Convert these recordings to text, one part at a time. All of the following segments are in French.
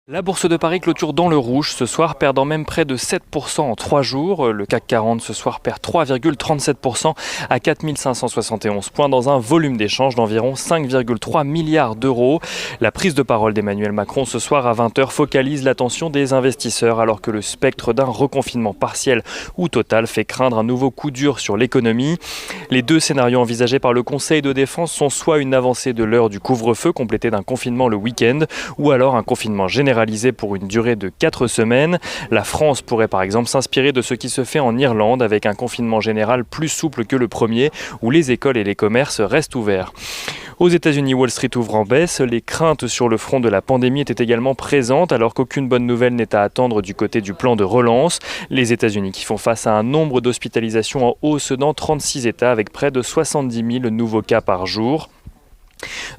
La bourse de Paris clôture dans le rouge ce soir, perdant même près de 7% en 3 jours. Le CAC 40 ce soir perd 3,37% à 4571 points dans un volume d'échange d'environ 5,3 milliards d'euros. La prise de parole d'Emmanuel Macron ce soir à 20h focalise l'attention des investisseurs alors que le spectre d'un reconfinement partiel ou total fait craindre un nouveau coup dur sur l'économie. Les deux scénarios envisagés par le Conseil de défense sont soit une avancée de l'heure du couvre-feu complétée d'un confinement le week-end ou alors un confinement général pour une durée de 4 semaines. La France pourrait par exemple s'inspirer de ce qui se fait en Irlande avec un confinement général plus souple que le premier où les écoles et les commerces restent ouverts. Aux États-Unis, Wall Street ouvre en baisse. Les craintes sur le front de la pandémie étaient également présentes alors qu'aucune bonne nouvelle n'est à attendre du côté du plan de relance. Les États-Unis qui font face à un nombre d'hospitalisations en hausse dans 36 États avec près de 70 000 nouveaux cas par jour.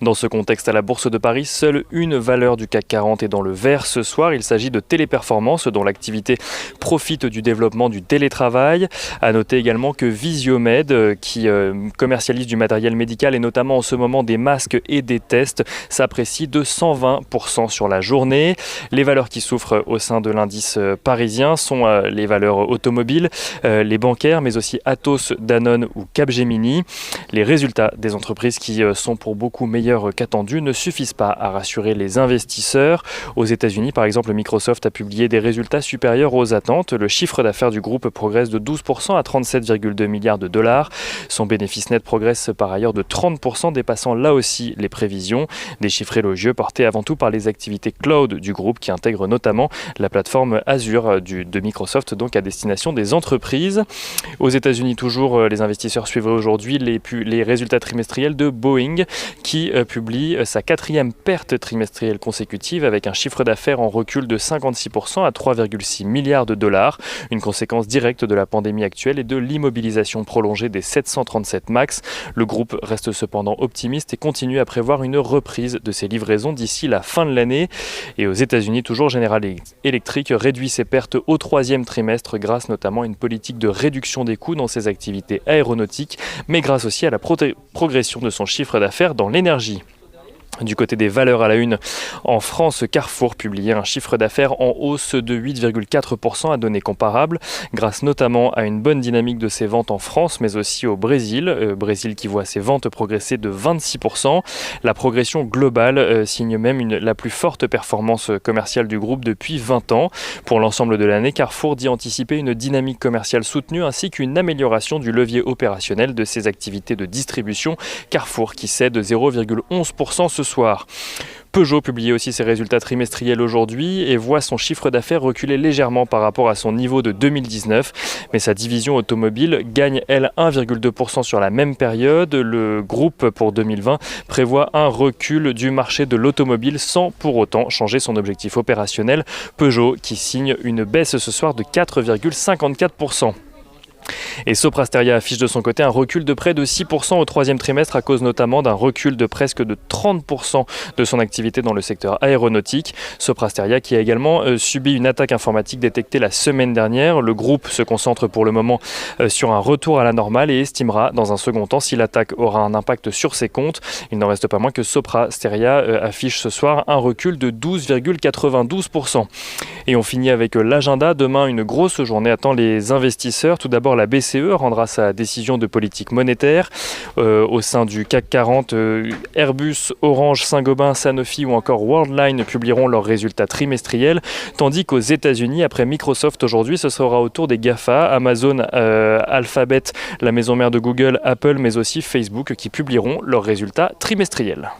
Dans ce contexte, à la Bourse de Paris, seule une valeur du CAC 40 est dans le vert ce soir. Il s'agit de Téléperformance, dont l'activité profite du développement du télétravail. À noter également que Visiomed, qui commercialise du matériel médical et notamment en ce moment des masques et des tests, s'apprécie de 120% sur la journée. Les valeurs qui souffrent au sein de l'indice parisien sont les valeurs automobiles, les bancaires, mais aussi Atos, Danone ou Capgemini. Les résultats des entreprises qui sont pour beaucoup meilleurs qu'attendus ne suffisent pas à rassurer les investisseurs. Aux États-Unis, par exemple, Microsoft a publié des résultats supérieurs aux attentes. Le chiffre d'affaires du groupe progresse de 12% à 37,2 milliards de dollars. Son bénéfice net progresse par ailleurs de 30%, dépassant là aussi les prévisions. Des chiffres élogieux portés avant tout par les activités cloud du groupe qui intègrent notamment la plateforme Azure de Microsoft, donc à destination des entreprises. Aux États-Unis toujours, les investisseurs suivent aujourd'hui les résultats trimestriels de Boeing qui publie sa 4e perte trimestrielle consécutive avec un chiffre d'affaires en recul de 56% à 3,6 milliards de dollars, une conséquence directe de la pandémie actuelle et de l'immobilisation prolongée des 737 MAX. Le groupe reste cependant optimiste et continue à prévoir une reprise de ses livraisons d'ici la fin de l'année. Et aux États-Unis, toujours General Electric réduit ses pertes au 3e trimestre grâce notamment à une politique de réduction des coûts dans ses activités aéronautiques, mais grâce aussi à la progression de son chiffre d'affaires dans l'énergie. Du côté des valeurs à la une, en France, Carrefour publiait un chiffre d'affaires en hausse de 8,4% à données comparables, grâce notamment à une bonne dynamique de ses ventes en France, mais aussi au Brésil. Brésil qui voit ses ventes progresser de 26%. La progression globale signe même la plus forte performance commerciale du groupe depuis 20 ans. Pour l'ensemble de l'année, Carrefour dit anticiper une dynamique commerciale soutenue ainsi qu'une amélioration du levier opérationnel de ses activités de distribution. Carrefour qui cède 0,11% ce soir. Peugeot publiait aussi ses résultats trimestriels aujourd'hui et voit son chiffre d'affaires reculer légèrement par rapport à son niveau de 2019. Mais sa division automobile gagne, elle, 1,2% sur la même période. Le groupe, pour 2020, prévoit un recul du marché de l'automobile sans pour autant changer son objectif opérationnel. Peugeot qui signe une baisse ce soir de 4,54%. Et Sopra Steria affiche de son côté un recul de près de 6% au 3e trimestre à cause notamment d'un recul de presque de 30% de son activité dans le secteur aéronautique. Sopra Steria qui a également subi une attaque informatique détectée la semaine dernière. Le groupe se concentre pour le moment sur un retour à la normale et estimera dans un second temps si l'attaque aura un impact sur ses comptes. Il n'en reste pas moins que Sopra Steria affiche ce soir un recul de 12,92%. Et on finit avec l'agenda. Demain, une grosse journée attend les investisseurs. Tout d'abord, la BCE rendra sa décision de politique monétaire. Au sein du CAC 40, Airbus, Orange, Saint-Gobain, Sanofi ou encore Worldline publieront leurs résultats trimestriels. Tandis qu'aux États-Unis, après Microsoft aujourd'hui, ce sera au tour des GAFA, Amazon, Alphabet, la maison mère de Google, Apple, mais aussi Facebook qui publieront leurs résultats trimestriels.